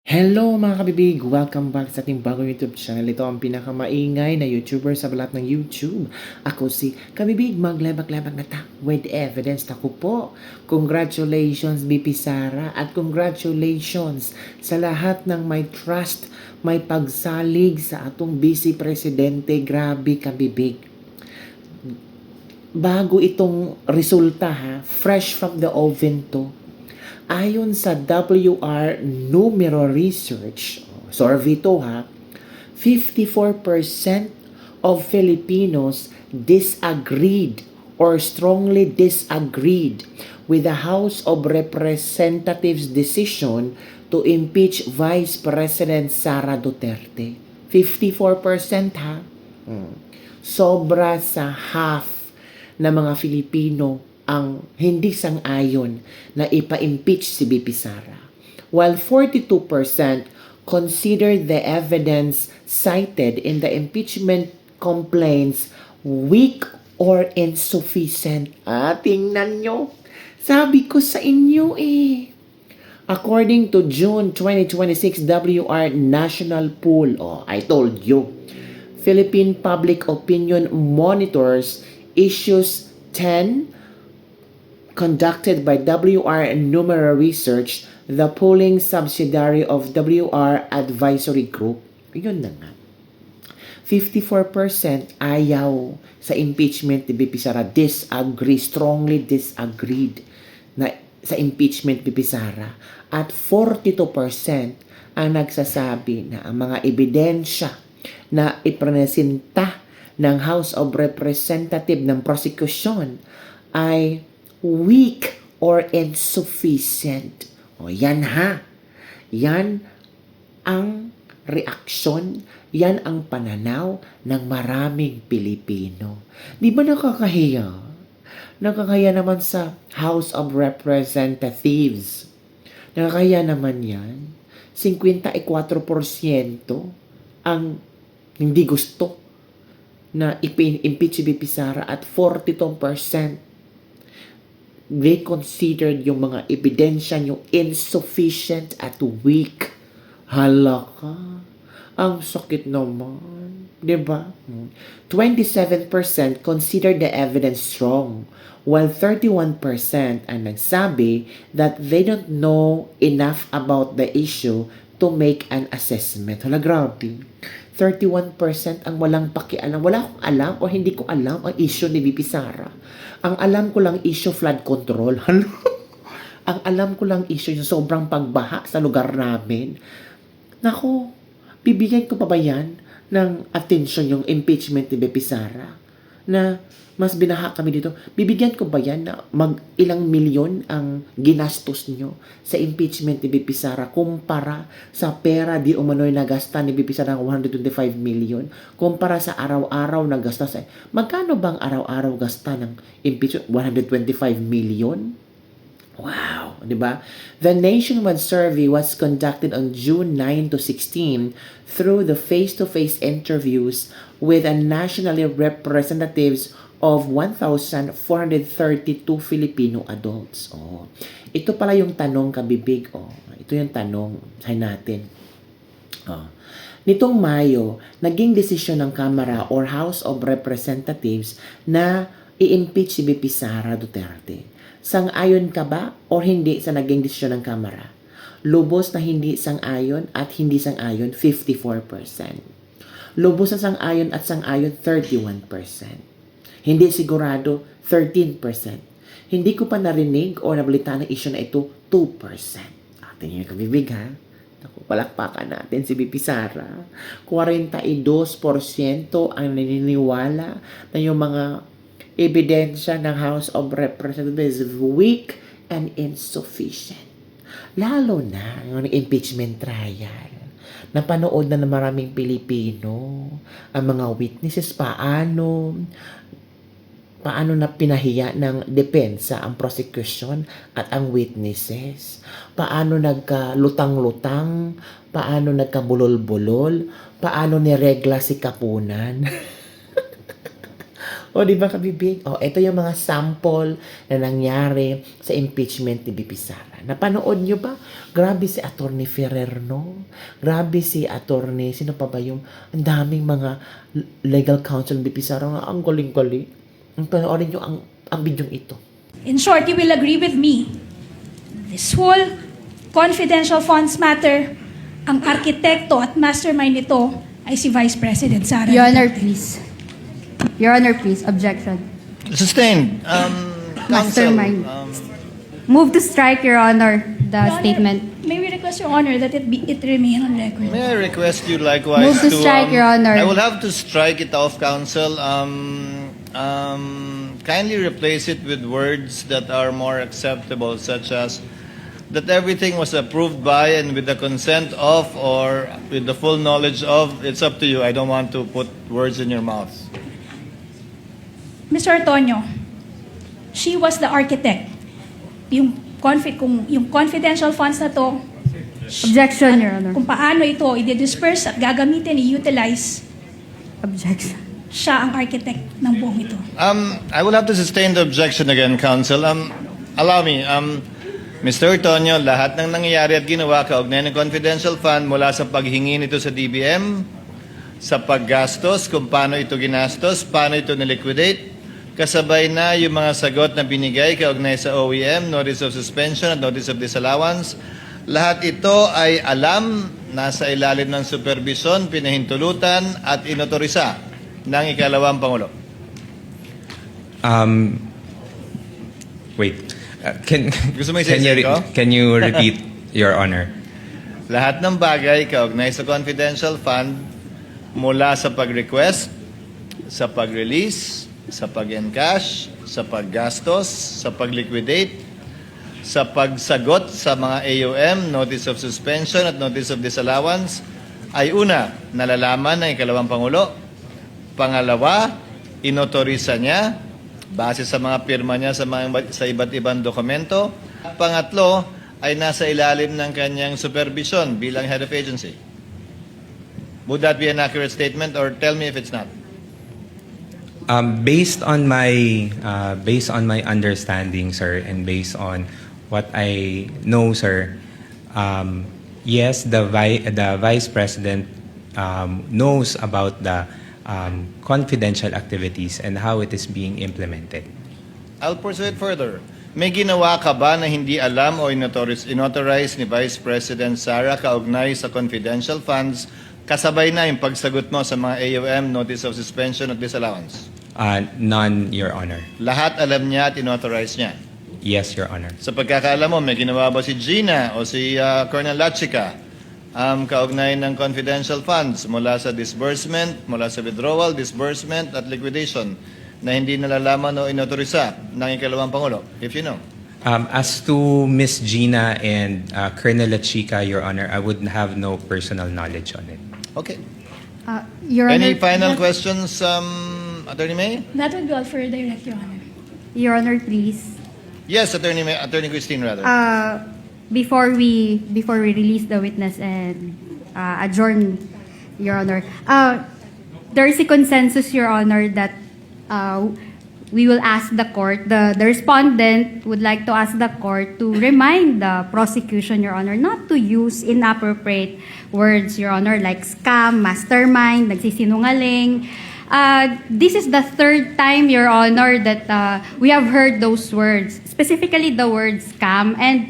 Hello mga kabibig! Welcome back sa ating bagong YouTube channel. Ito ang pinakamaingay na YouTuber sa balat ng YouTube. Ako si Kabibig, maglebak-lebak na ta with evidence. Ako po, congratulations BP Sara at congratulations sa lahat ng may trust, may pagsalig sa atong Vice Presidente. Grabe Kabibig. Bago itong resulta ha, fresh from the oven to. Ayon sa WR Numero Research, survey to ha, 54% of Filipinos disagreed or strongly disagreed with the House of Representatives decision to impeach Vice President Sara Duterte. 54% ha. Sobra sa half na mga Filipino ang hindi sang-ayon na ipa-impeach si BP Sara. While 42% considered the evidence cited in the impeachment complaints weak or insufficient. Tingnan nyo. Sabi ko sa inyo eh. According to June 2026 WR National Poll, I told you, Philippine Public Opinion Monitors issues 10 conducted by WR Numero Research, the polling subsidiary of WR Advisory Group. Yun na nga. 54% ayaw sa impeachment ni BP Sara. Disagree, strongly disagreed na sa impeachment ni BP Sara. At 42% ang nagsasabi na ang mga ebidensya na ipresinta ng House of Representatives ng prosecution ay weak or insufficient. Yan ha. Yan ang reaksyon, yan ang pananaw ng maraming Pilipino. Di ba nakakahiya? Nakakahiya naman sa House of Representatives. Nakakahiya naman yan. 54% ang hindi gusto na impeach si BP Sara at 42% they considered yung mga ebidensya yung insufficient at weak. Hala ka. Ang sakit naman. Diba? 27% considered the evidence strong, while 31% ang nagsabi that they don't know enough about the issue to make an assessment. Hala, grabe. 31% ang walang pakialam. Wala akong alam o hindi ko alam ang issue ni BP Sara. Ang alam ko lang issue flood control. Ang alam ko lang issue yung sobrang pagbaha sa lugar namin. Naku, bibigyan ko pa ba yan ng attention yung impeachment ni BP Sara? Na mas binaha kami dito. Bibigyan ko ba yan na ilang milyon ang ginastos nyo sa impeachment ni BP Sara kumpara sa pera di umano'y nagasta ni BP Sara ng 125 million kumpara sa araw-araw na gasta sa... Magkano bang araw-araw gasta ng impeachment? 125 million? Wow, di ba? The nationwide survey was conducted on June 9 to 16 through the face-to-face interviews with a nationally representatives of 1,432 Filipino adults. Ito pala yung tanong kabibig. Ito yung tanong sa natin. Nitong Mayo, naging desisyon ng Kamara or House of Representatives na i-impeach si BP Sara Duterte. Sang-ayon ka ba o hindi sa naging desisyon ng Kamara? Lubos na hindi sang-ayon at hindi sang-ayon 54%. Lubos na sang-ayon at sang-ayon 31%. Hindi sigurado 13%. Hindi ko pa narinig o nabalita ng issue na ito 2%. Atin yung kabibig ha. Naku, palakpakan natin si BP Sara. 42% ang naniniwala na yung mga ebidensya ng House of Representatives is weak and insufficient. Lalo na yung impeachment trial. Napanood na ng maraming Pilipino ang mga witnesses paano na pinahiya ng depensa ang prosecution at ang witnesses. Paano nagkalutang-lutang, paano nagkabulol-bulol, paano niregla si Kapunan. O, di ba, kabibig? O, ito yung mga sample na nangyari sa impeachment ni BP Sara. Napanood nyo ba? Grabe si Attorney Ferrer, no? Grabe si Attorney, sino pa ba yung, ang daming mga legal counsel ni BP Sara nga, ang galing-galing. Panoorin nyo ang bidyong ito. In short, you will agree with me. This whole confidential funds matter, ang arkitekto at mastermind nito ay si Vice President Sara. Your Honor, please. Your Honor, please. Objection. Sustained. Counsel, Mastermind. Move to strike, Your Honor, the Your Honor, statement. May we request, Your Honor, that it remain on record? may I request you likewise Move to strike, Your Honor. I will have to strike it off, Counsel. Kindly replace it with words that are more acceptable, such as that everything was approved by and with the consent of or with the full knowledge of. It's up to you. I don't want to put words in your mouth. Mr. Antonio, she was the architect. Yung confidential funds na to, Objection, Your Honor. kung paano ito i-disperse at gagamitin, i-utilize, Objection. siya ang architect ng buong ito. I will have to sustain the objection again, Counsel. Allow me. Mr. Tonyo, lahat ng nangyayari at ginawa kaugnay ng confidential fund mula sa paghingi nito sa DBM, sa paggastos, kung paano ito ginastos, paano ito niliquidate, kasabay na yung mga sagot na binigay kaugnay sa OEM, Notice of Suspension at Notice of Disallowance. Lahat ito ay alam, nasa ilalim ng supervision, pinahintulutan at inotorisa ng ikalawang Pangulo. Wait. Can Gusto mo i-say ko? can you repeat, Your Honor? Lahat ng bagay kaugnay sa confidential fund mula sa pag-request, sa pag-release, sa pag-encash, sa paggastos, sa pag-liquidate, sa pagsagot sa mga AUM, Notice of Suspension at Notice of Disallowance, ay una, nalalaman ng ikalawang Pangulo. Pangalawa, inotorisa niya base sa mga pirma niya sa iba't ibang dokumento. Pangatlo, ay nasa ilalim ng kanyang supervision bilang head of agency. Would that be an accurate statement or tell me if it's not? Based on my understanding, sir, and based on what I know, sir, yes, the Vice President knows about the confidential activities and how it is being implemented. I'll pursue it further. May ginawa ka ba na hindi alam o inauthorize ni Vice President Sara kaugnay sa confidential funds kasabay na yung pagsagot mo sa mga AUM, Notice of Suspension at Disallowance? None, Your Honor. Lahat alam niya at inauthorize niya. Yes, Your Honor. Sa pagkakaalam mo, may ginawa ba si Gina o si Colonel Lachica kaugnay ng confidential funds mula sa disbursement, mula sa withdrawal, disbursement at liquidation na hindi nalalaman o inautorisa ng ikalawang Pangulo, if you know? As to Miss Gina and Colonel Lachica, Your Honor, I would have no personal knowledge on it. Okay. Your Any Honor, final questions, Attorney May? That would be all for direct, Your Honor. Your Honor, please. Yes, Attorney May, Attorney Christine, rather. Before we release the witness and adjourn, Your Honor, there is a consensus, Your Honor, that we will ask the court, the respondent would like to ask the court to remind the prosecution, Your Honor, not to use inappropriate words, Your Honor, like scam, mastermind, nagsisinungaling. This is the third time, Your Honor, that we have heard those words, specifically the word scam. And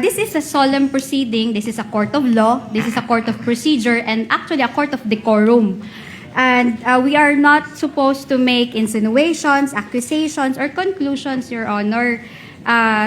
this is a solemn proceeding. This is a court of law. This is a court of procedure and actually a court of decorum. And we are not supposed to make insinuations, accusations, or conclusions, Your Honor.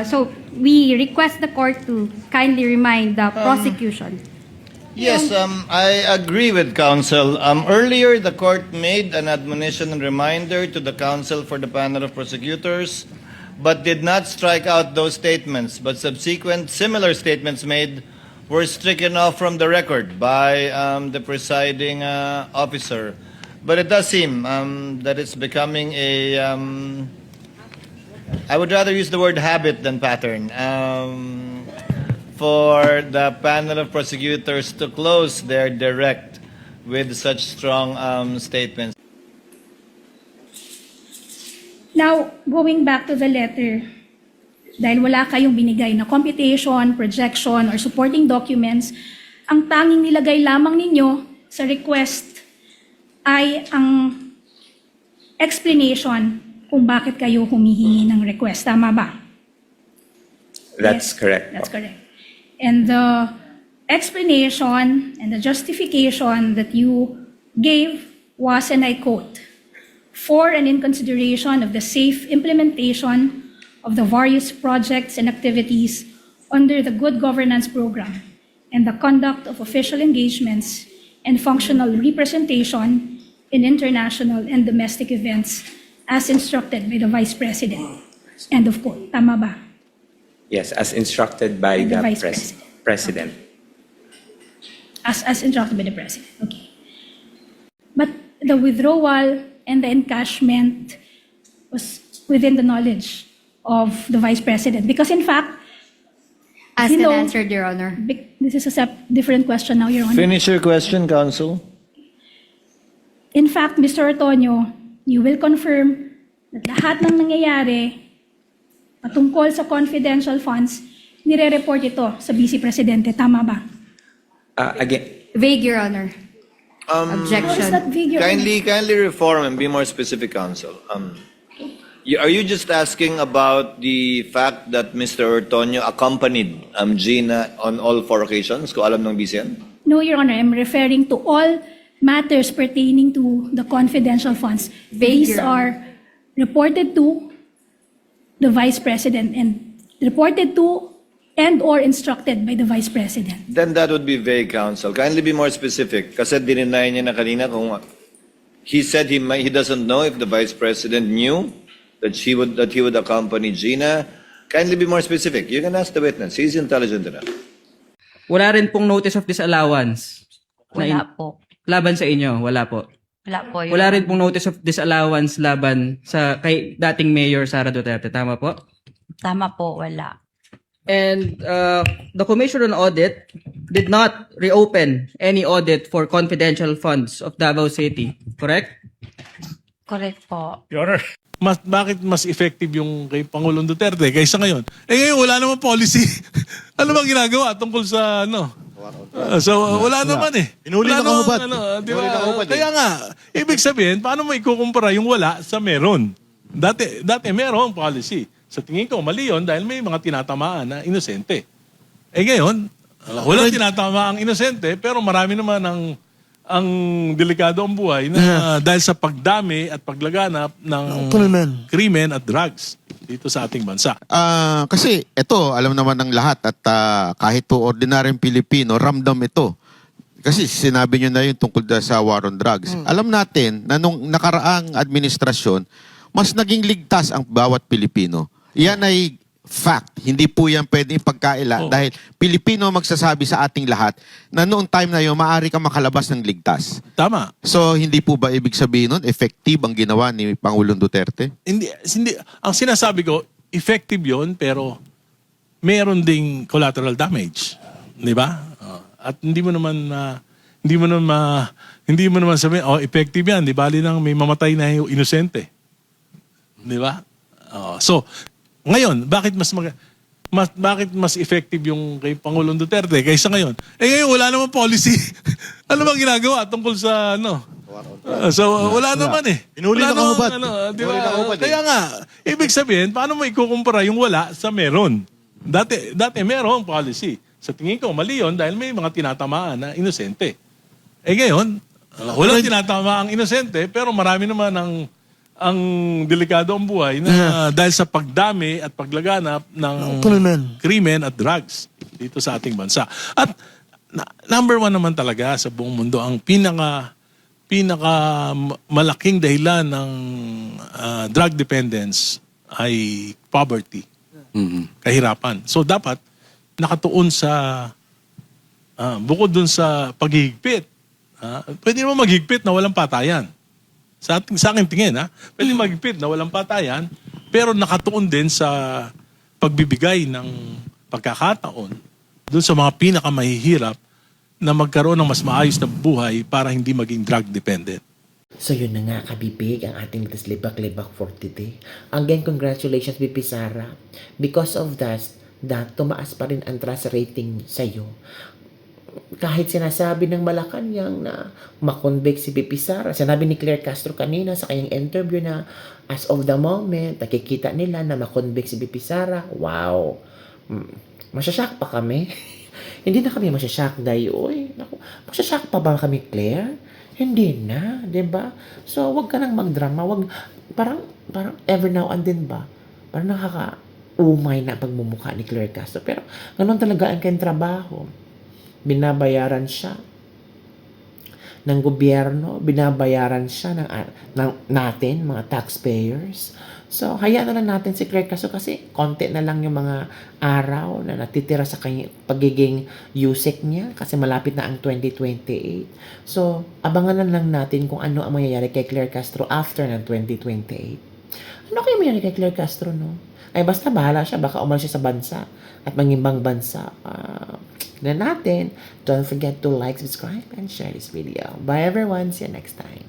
So we request the court to kindly remind the prosecution. Yes, I agree with counsel. Earlier, the court made an admonition and reminder to the counsel for the panel of prosecutors, but did not strike out those statements. But subsequent similar statements made were stricken off from the record by the presiding officer. But it does seem that it's becoming a, I would rather use the word habit than pattern, for the panel of prosecutors to close their direct with such strong statements. Now, going back to the letter, dahil wala kayong binigay na computation, projection, or supporting documents, ang tanging nilagay lamang ninyo sa request ay ang explanation kung bakit kayo humihingi ng request. Tama ba? That's Yes, correct. That's correct. And the explanation and the justification that you gave was, and I quote, for and in consideration of the safe implementation of the various projects and activities under the Good Governance Program and the conduct of official engagements and functional representation in international and domestic events as instructed by the Vice President. End of quote. Tama ba? Yes, as instructed by The the Vice President. As instructed by the President. Okay. But the withdrawal and the encashment was within the knowledge of the Vice President. Because in fact, As you and know, answered, Your Honor. this is a different question now, Your Honor. Finish your question, counsel. In fact, Mr. Ortonio, you will confirm that lahat ng nangyayari patungkol sa confidential funds, nire-report ito sa Vice Presidente. Tama ba? Again, Vague, Your Honor. No, it's Objection. not vague, Your Honor. Kindly reform and be more specific, counsel. Are you just asking about the fact that Mr. Ortonio accompanied Gina on all 4 occasions? Kung alam ng BCN? No, Your Honor, I'm referring to all matters pertaining to the confidential funds. These Your are reported to the Vice President and reported to and or instructed by the Vice President. Then that would be vague, counsel. Kindly be more specific. Kasi dininay niya na kanina kung he said he doesn't know if the Vice President knew that he would accompany Gina. Kindly be more specific. You can ask the witness. He's intelligent enough. Wala rin pong notice of disallowance. Wala po. Laban sa inyo, wala po. Wala po. Your Wala rin pong notice of disallowance laban sa kay dating Mayor Sara Duterte. Tama po? Tama po, wala. And the Commission on Audit did not reopen any audit for confidential funds of Davao City. Correct? Correct po. Your Honor, bakit mas effective yung kay Pangulong Duterte kaysa ngayon? Ngayon wala namang policy. Ano bang ginagawa tungkol sa wala naman eh. Pinuli Wala na kahubad. namang, di ba? Kaya nga, ibig sabihin, paano mo ikukumpara yung wala sa meron? Dati meron policy. Sa tingin ko, mali yun dahil may mga tinatamaan na inosente. Ngayon, walang tinatama ang inosente, pero marami naman ang delikado ang buhay na dahil sa pagdami at paglaganap ng krimen at drugs dito sa ating bansa. Kasi ito, alam naman ng lahat at kahit po ordinaryong Pilipino, ramdam ito. Kasi sinabi nyo na yun tungkol sa war on drugs. Alam natin na nung nakaraang administrasyon, mas naging ligtas ang bawat Pilipino. Yan ay fact. Hindi po yan pwedeng pagkaila dahil Pilipino magsasabi sa ating lahat na noong time na yun, maaari kang makalabas ng ligtas. Tama. So, hindi po ba ibig sabihin nun, effective ang ginawa ni Pangulong Duterte? Hindi, ang sinasabi ko, effective yon pero meron ding collateral damage. Di ba? At hindi mo naman sabihin, effective yan. Di bali nang may mamatay na yung inosente. Di ba? So, ngayon, bakit mas effective yung kay Pangulong Duterte kaysa ngayon? Ngayon wala namang policy. Ano bang ginagawa tungkol sa wala naman eh. Pinuli na kahubad. Di ba? Kaya nga, ibig sabihin, paano mo ikukumpara yung wala sa meron? Dati meron policy. Sa tingin ko, mali yun dahil may mga tinatamaan na inosente. Ngayon, walang tinatama ang inosente, pero marami naman ang delikado ang buhay na dahil sa pagdami at paglaganap ng krimen at drugs dito sa ating bansa. At number 1 naman talaga sa buong mundo, ang pinaka malaking dahilan ng drug dependence ay poverty, kahirapan. So dapat nakatuon sa bukod dun sa paghihigpit, pwede naman maghigpit na walang patayan. Sa aking tingin, pwede maghigpit na walang patayan, pero nakatuon din sa pagbibigay ng pagkakataon dun sa mga pinakamahihirap na magkaroon ng mas maayos na buhay para hindi maging drug dependent. So yun na nga kabibig ang ating latest libak-libak for today. Again, congratulations BP Sara. Because of that, tumaas pa rin ang trust rating sa'yo. Kahit sinasabi ng Malacanang na makonvict si BP Sara, sinabi ni Claire Castro kanina sa kanyang interview na as of the moment, nakikita nila na makonvict si BP Sara. Wow! Masyashock pa kami. Hindi na kami masyashock dahil, masyashock pa ba kami, Claire? Hindi na, 'di ba? So, wag ka nang magdrama, wag parang every now and then ba? Parang nakaka-umay na pagmumukha ni Claire Castro. Pero ganun talaga ang kanyang trabaho. Binabayaran siya ng gobyerno, binabayaran siya ng natin, mga taxpayers. So, hayaan na lang natin si Claire Castro kasi konti na lang yung mga araw na natitira sa kanyang pagiging USEC niya kasi malapit na ang 2028. So, abangan na lang natin kung ano ang mangyayari kay Claire Castro after ng 2028. Ano kaya mangyayari kay Claire Castro, no? Ay, basta bahala siya. Baka umalis siya sa bansa at mangimbang bansa. Na natin. Don't forget to like, subscribe, and share this video. Bye everyone. See you next time.